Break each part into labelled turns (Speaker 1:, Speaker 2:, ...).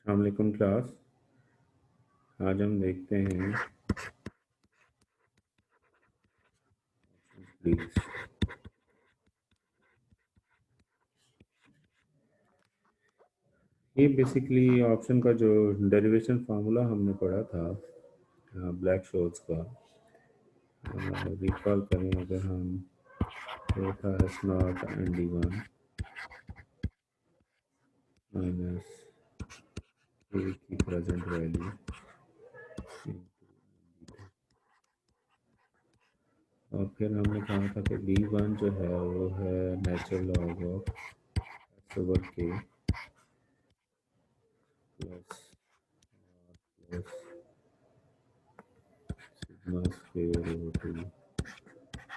Speaker 1: अस्सलाम वालेकुम क्लास। आज हम देखते हैं प्लीज। ये बेसिकली ऑप्शन का जो डेरिवेशन फार्मूला हमने पढ़ा था ब्लैक शोल्स का, रिकॉल करें अगर हम, वो था S naught N D one minus A की प्रेजेंट वैल्यू, और फिर हमने कहा था कि डी वन जो है वो है natural log of S over K plus plus sigma square over two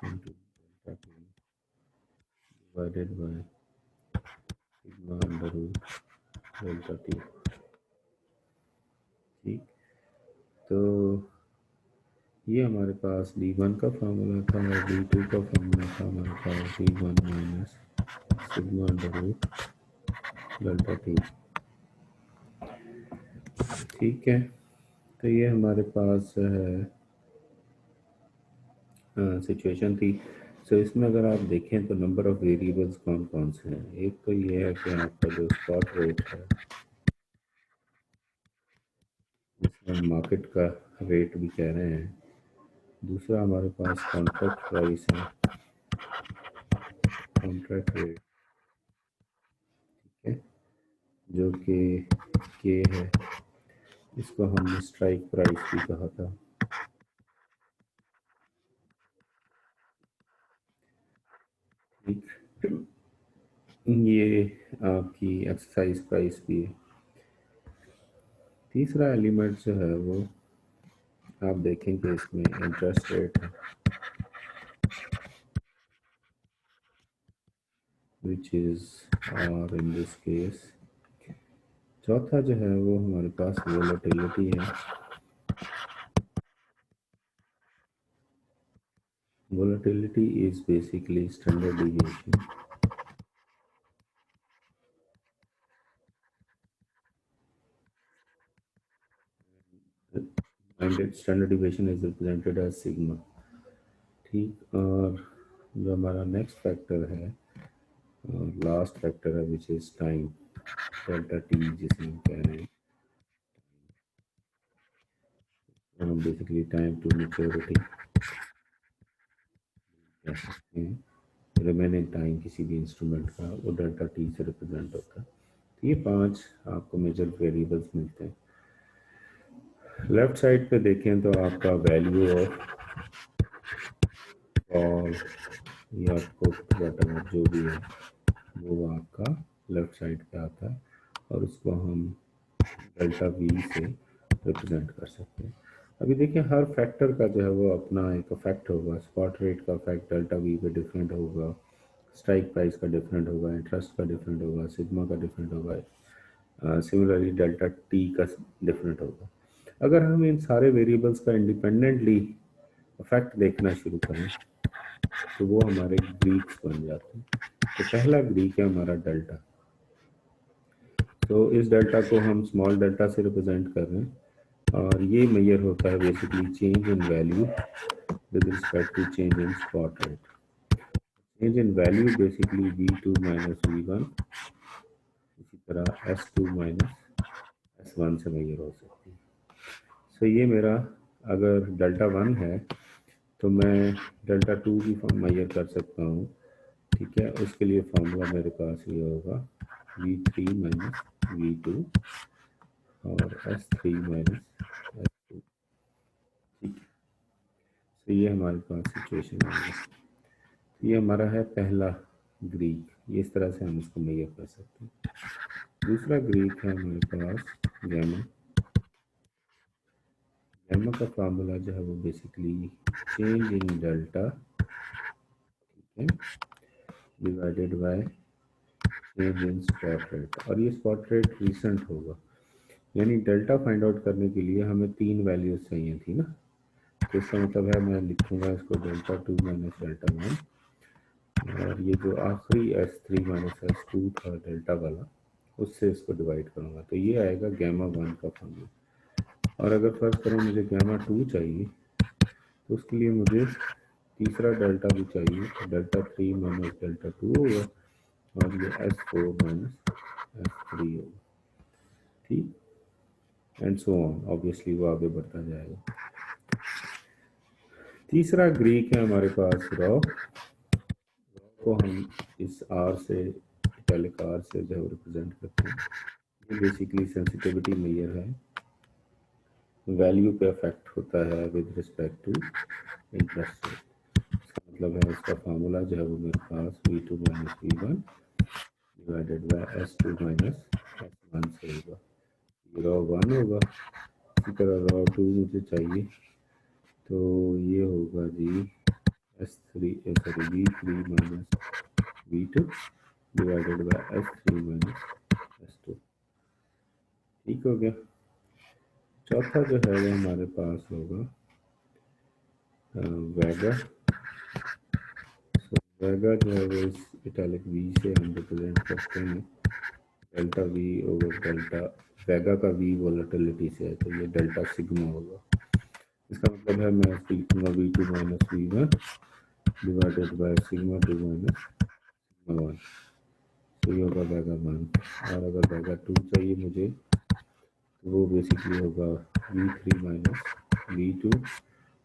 Speaker 1: into delta T divided by sigma under root delta T. ठीक, तो ये हमारे पास d1 का फार्मूला था और d2 का फार्मूला था हमारे पास d1 minus sigma under root delta T. ठीक है, तो ये हमारे पास सिचुएशन थी। सो इसमें अगर आप देखें तो नंबर ऑफ वेरिएबल्स कौन कौन से हैं। एक तो ये है कि आपका जो स्पॉट रेट है, जिसमें मार्केट का रेट भी कह रहे हैं। दूसरा हमारे पास कॉन्ट्रैक्ट प्राइस है, कॉन्ट्रैक्ट रेट, ठीक है, जो कि के है, इसको हमने स्ट्राइक प्राइस भी कहा था। ठीक, ये आपकी एक्सरसाइज प्राइस भी है। तीसरा एलिमेंट जो है वो आप देखेंगे इसमें इंटरेस्ट रेट है, विच इज और इन दिस केस। चौथा जो है वो हमारे पास वोलेटिलिटी है। Volatility is basically standard deviation. Standard deviation is represented as sigma. ठीक, और जो हमारा नेक्स्ट फैक्टर है, लास्ट फैक्टर है, which is time, delta t जिसे हम कह रहे हैं, बेसिकली टाइम टू मैच्योरिटी कह सकते हैं। रिमेनिंग टाइम किसी भी इंस्ट्रूमेंट का वो डेल्टा टी से रिप्रेजेंट होता है। तो ये 5 आपको मेजर वेरिएबल्स मिलते हैं। लेफ्ट साइड पे देखें तो आपका वैल्यू ऑफ और या पुट वॉटेवर जो भी है वो आपका लेफ्ट साइड पे आता है, और उसको हम डेल्टा वी से रिप्रेजेंट कर सकते हैं। अभी देखिए हर फैक्टर का जो है वो अपना एक इफेक्ट होगा। स्पॉट रेट का इफेक्ट डेल्टा वी पे डिफरेंट होगा, स्ट्राइक प्राइस का डिफरेंट होगा, इंटरेस्ट का डिफरेंट होगा, सिग्मा का डिफरेंट होगा, सिमिलरली डेल्टा टी का डिफरेंट होगा। अगर हम इन सारे वेरिएबल्स का इंडिपेंडेंटली इफेक्ट देखना शुरू करें तो वो हमारे ग्रीक्स बन जाते हैं। तो पहला ग्रीक है हमारा डेल्टा। तो इस डेल्टा को हम स्मॉल डेल्टा से रिप्रेजेंट कर रहे हैं, और ये मेजर होता है basically change in value with respect to change in spot rate. Change in value basically v2 minus v1, इसी तरह s2 माइनस s1 से मेजर हो सकती है। सो ये मेरा अगर डेल्टा 1 है तो मैं डेल्टा 2 की फॉर्म मेजर कर सकता हूँ। ठीक है, उसके लिए फॉर्मूला मेरे पास ये होगा v3 माइनस v2 और s3 माइनस s2। ठीक है, तो ये हमारे पास सिचुएशन है। ये हमारा है पहला ग्रीक, ये इस तरह से हम इसको मेजर कर सकते हैं। दूसरा ग्रीक है हमारे पास गैमा। गैमा का फार्मूला जो है वो बेसिकली चेंज इन डेल्टा, ठीक है, divided by change in spot rate, और ये स्पॉट रेट रिसेंट होगा। यानी डेल्टा फाइंड आउट करने के लिए हमें 3 वैल्यूज चाहिए थी ना, तो इसका मतलब है मैं लिखूंगा इसको डेल्टा 2 माइनस डेल्टा 1, और ये जो आखिरी S3 माइनस S2 था डेल्टा वाला, उससे इसको डिवाइड करूँगा, तो ये आएगा गैमा 1 का फॉर्मूला। और अगर फर्ज करें मुझे गैमा 2 चाहिए, तो उसके लिए मुझे तीसरा डेल्टा भी चाहिए, तो डेल्टा 3 माइनस डेल्टा 2 होगा, और ये S4 माइनस S3 होगा, ठीक, एंड सो ऑन, ऑब्वियसली वो आगे बढ़ता जाएगा। तीसरा ग्रीक है हमारे पास रॉ को हम इस R से, इटैलिक R से जो रिप्रेजेंट करते हैं। ये बेसिकली सेंसिटिविटी मेजर है, वैल्यू पे अफेक्ट होता है with respect to interest rate. मतलब है इसका फार्मूला जो है वो मेरे पास V2 minus V1 divided by S2 minus S1 से होगा। रॉ 1 होगा, इसी तरह रॉ 2 मुझे चाहिए, तो ये होगा जी V3 minus V2 divided by S3 minus S2, ठीक हो गया। चौथा जो है वो हमारे पास होगा वेगा। वेगा जो है वो इस इटैलिक V से हम रिप्रेजेंट करते हैं डेल्टा V ओवर डेल्टा, वेगा का V वोलेटिलिटी से है, तो ये डेल्टा सिग्मा होगा। इसका मतलब है मैं इसको लिखूंगा V2 minus V1 divided by sigma 2 minus sigma 1, तो ये होगा वेगा 1। और अगर वेगा 2 चाहिए मुझे, तो वो बेसिकली होगा V3 minus V2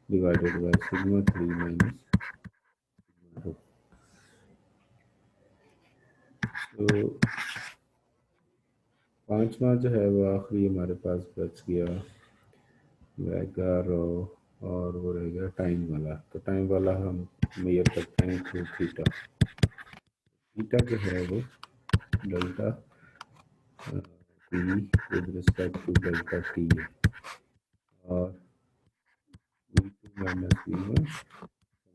Speaker 1: divided by sigma 3 minus sigma 2। तो पांचवा जो है वो आखिरी हमारे पास बच गया वेगा रो, और वो रह गया टाइम वाला। तो टाइम वाला हम मेजर करते हैं थ्रू थीटा। थीटा जो है वो delta t with respect to delta t है, और V2 माइनस V1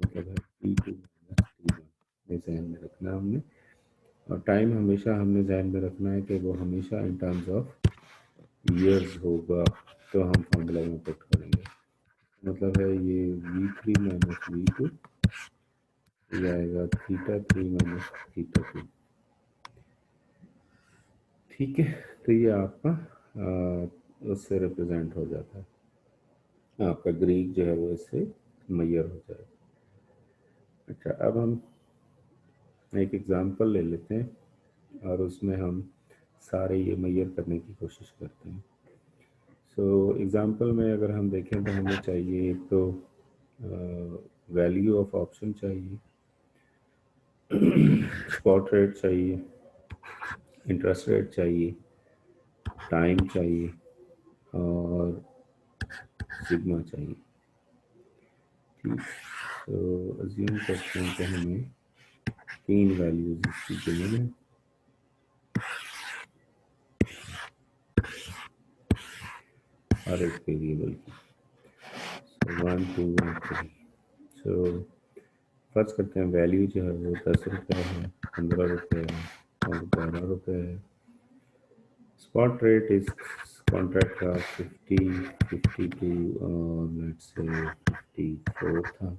Speaker 1: मतलब है T2 माइनस T1, ये जहन में रखना हमने। और टाइम हमेशा हमने जहन में रखना है कि वो हमेशा इन टर्म्स ऑफ ईयर्स होगा, तो हम फॉर्मूला में पुट करेंगे। मतलब है ये V3 माइनस V2, ये आएगा θ3 माइनस θ2, ठीक है। तो ये आपका उससे रिप्रेजेंट हो जाता है, आपका ग्रीक जो है वो इससे मैयर हो जाएगा। अच्छा, अब हम एक एग्जांपल ले लेते हैं और उसमें हम सारे ये मैयर करने की कोशिश करते हैं। सो एग्जांपल में अगर हम देखें तो हमें चाहिए एक तो वैल्यू ऑफ ऑप्शन चाहिए, स्पॉट रेट चाहिए, इंटरेस्ट रेट चाहिए, टाइम चाहिए, और सिग्मा चाहिए, ठीक। तो अज्यूम करते हैं कि हमें तीन वैल्यूज इसकी गिवन है, हर एक वेरिएबल की, सो 1 2 और 3। सो फर्ज करते हैं वैल्यू जो है वो 10 रुपये है, 15 रुपये है और 12 रुपये है। स्पॉट रेट इस कॉन्ट्रैक्ट का 50, 52 और लेट्स से 54 था।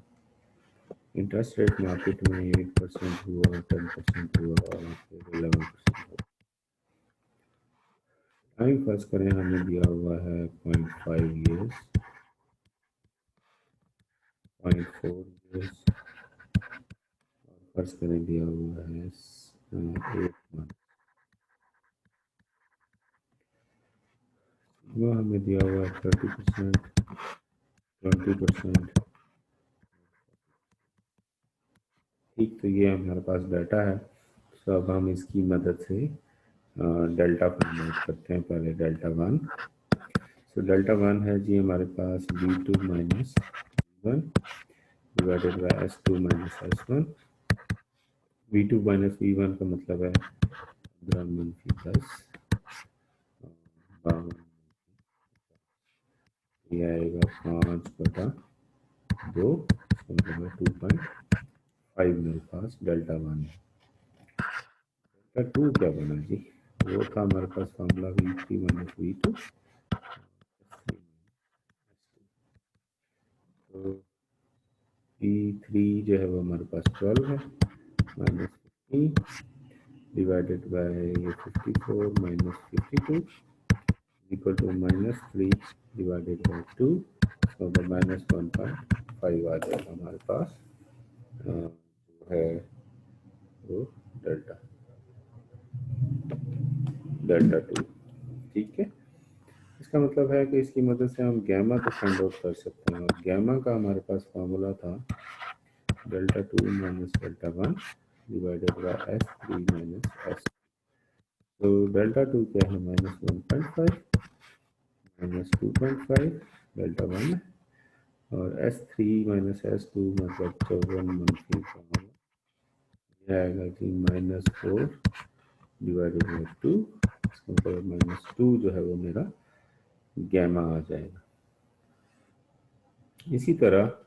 Speaker 1: इंटरेस्ट रेट मार्केट में 8% हुआ, 10% हुआ और फिर 11% हुआ। टाइम फर्ज करें हमें दिया हुआ है 0.5 ईयर्स, 0.4 ईयर्स, और फर्ज करें दिया हुआ है 8 मंथ। वो हमें दिया हुआ है 30%, 20%, ठीक। तो ये हमारे पास डाटा है। तो अब हम इसकी मदद से डेल्टा फाइंड आउट करते हैं। पहले डेल्टा 1, सो डेल्टा 1 है जी हमारे पास V2 minus V1 divided by S2 minus S1। V2 minus V1 का मतलब है 15 मनफी 10, 52, ये आएगा 5/2, मतलब है 2.5 मेरे पास डेल्टा 1 है। डेल्टा 2 क्या बना जी, वो था हमारे पास फॉर्मूला V3 माइनस V2। तो V3 जो है वो हमारे पास 12 है, minus 15 divided by 54 minus 52 equal to -3 divided by 2, इसका मतलब -1.5 आ जाएगा हमारे पास जो है वो डेल्टा डेल्टा 2। ठीक है, इसका मतलब है कि इसकी मदद से हम गैमा को फाइंड आउट कर सकते हैं, और गैमा का हमारे पास फार्मूला था delta 2 minus delta 1 divided by S3 minus S। तो डेल्टा 2 क्या है -1.5 माइनस 2.5 डेल्टा 1 और S3 माइनस S2 मतलब 54 मंथली फार्मूला यह आएगा कि -4 डिवाइडेड बाई 2, इसका मतलब -2 जो है वो मेरा गैमा आ जाएगा। इसी तरह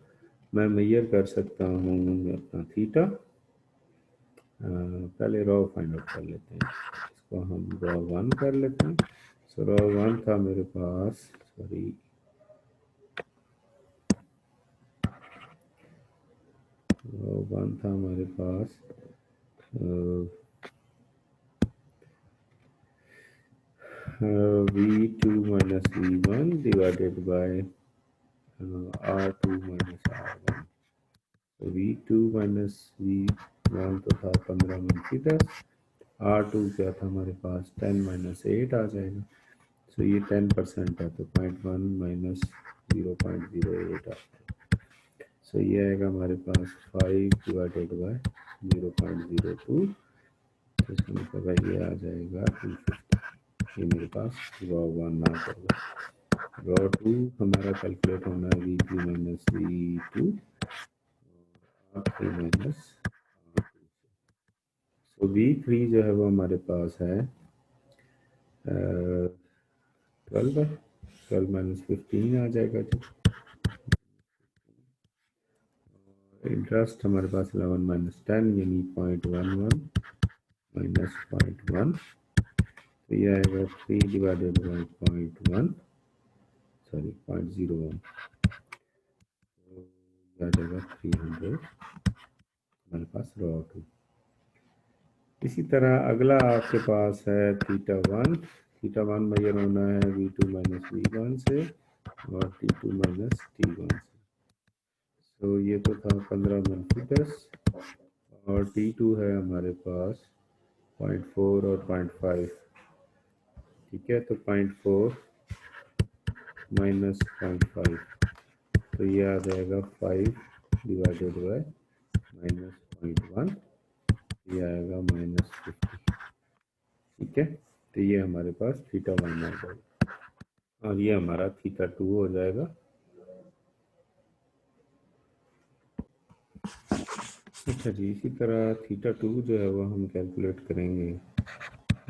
Speaker 1: मैं मेजर कर सकता हूँ अपना थीटा। पहले रॉ फाइंड आउट कर लेते हैं, इसको हम रॉ 1 कर लेते हैं। सो रॉ 1 था मेरे पास, सॉरी रॉ 1 था हमारे पास V2 minus V1 divided by R2 minus R1। तो V2 माइनस V1 तो था 15 -10, R2 क्या था हमारे पास 10 - 8 आ जाएगा। सो ये 10% है तो 0.1 माइनस 0.08 आता है। सो ये आएगा हमारे पास 5 डिवाइडेड बाय 0.02, तो इसका मतलब है ये आ जाएगा 250। ये मेरे पास रॉ 1 आ जाएगा। रॉ 2 हमारा कैलकुलेट होना है V3 minus V2 R3 minus R2। तो V3 जो है वो हमारे पास है 12 है, 12 माइनस 15 आ जाएगा जी। इंटरेस्ट हमारे पास 11 माइनस 10 यानी 0.11 माइनस 0.1, तो ये आएगा 3 डिवाइडेड बाई 0.1 सॉरी 0.01, तो ये आ जाएगा 300 हमारे पास रॉ 2। इसी तरह अगला आपके पास है थीटा 1। थीटा 1 मेजर होना है V2 माइनस V1 से और T2 माइनस T1 से। तो ये तो था 15 - 10 और T2 है हमारे पास 0.4 और 0.5। ठीक है, तो 0.4 माइनस 0.5, तो ये आ जाएगा 5 डिवाइडेड बाय -0.1, ये आएगा -50। ठीक है, तो ये हमारे पास थीटा 1 आ जाएगा और ये हमारा थीटा 2 हो जाएगा। अच्छा जी, इसी तरह थीटा 2 जो है वो हम कैलकुलेट करेंगे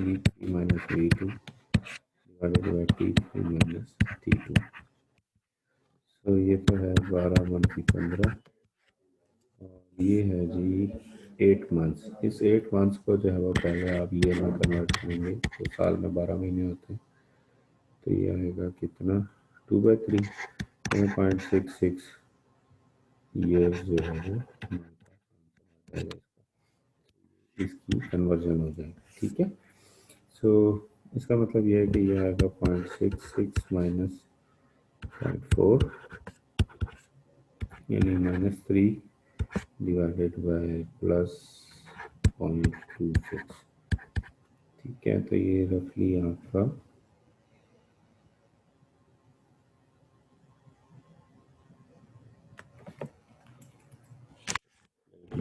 Speaker 1: V3 minus V2 divided by T3 minus T2। तो ये तो है 12 × 15 और ये है जी 8 मंथ्स। इस 8 मंथ्स को जो है वो पहले आप ये में कन्वर्ट करेंगे तो साल में 12 महीने होते हैं, तो ये आएगा कितना 2/3 2.66 ईयर्स जो है वो इसकी कन्वर्जन हो जाएगी। ठीक है, सो इसका मतलब ये है कि ये आएगा 0.66 माइनस 0.4 यानी -3 डिवाइडेड बाय प्लस 0.26। ठीक है, तो ये रफली आपका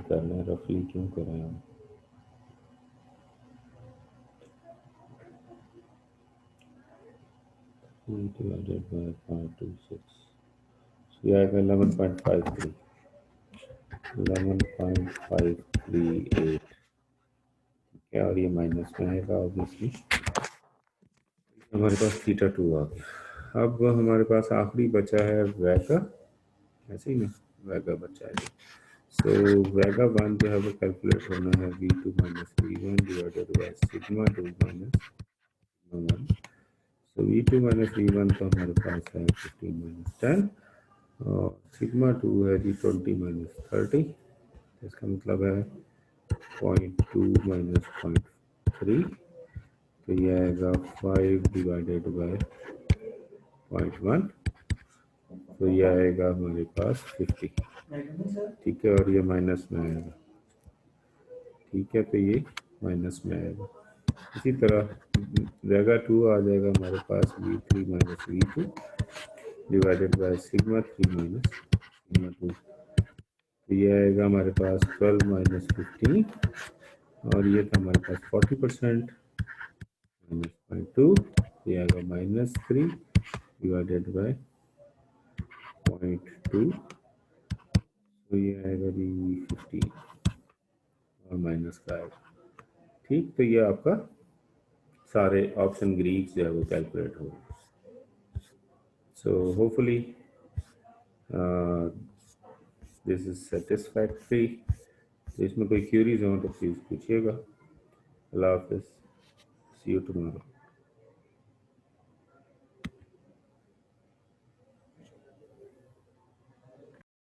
Speaker 1: करना है। रफली क्यों कर रहे हैं हम, डिवाइडेड बाय 0.26, ये आएगा 11.53 11.538। ठीक है, और ये माइनस में आएगा ऑब्वियसली। हमारे पास थीटा 2 आ गया। अब हमारे पास आखिरी बचा है वैगा, ऐसे ही ना वैगा बचा है। सो वैगा 1 जो है वो कैलकुलेट होना है V2 minus V1 divided by sigma 2 minus sigma 1। So V2 minus V1 तो हमारे पास है 15 - 10 और सिग्मा 2 है जी 20 - 30, इसका मतलब है 0.2 माइनस 0.5। 3, तो ये आएगा 5 डिवाइडेड बाय 0.1, तो ये आएगा हमारे पास 50, ठीक है, और ये माइनस में आएगा, ठीक है, तो ये माइनस में आएगा। इसी तरह जगह 2 आ जाएगा हमारे पास V3 minus V2 divided by sigma 3 minus sigma 2, तो ये आएगा हमारे पास 12 माइनस 15, और ये था हमारे पास 40% माइनस 0.2, ये आएगा माइनस 3 डिवाइडेड बाय 0.2, तो ये आएगा जी 15 और माइनस का आएगा, ठीक। तो ये आपका सारे ऑप्शन ग्रीक्स जो है वो कैलकुलेट हो गए। So hopefully this is satisfactory. तो इसमें कोई क्यूरीज हो तो प्लीज़ पूछिएगा। अल्लाह हाफिज़, सी यू टुमारो।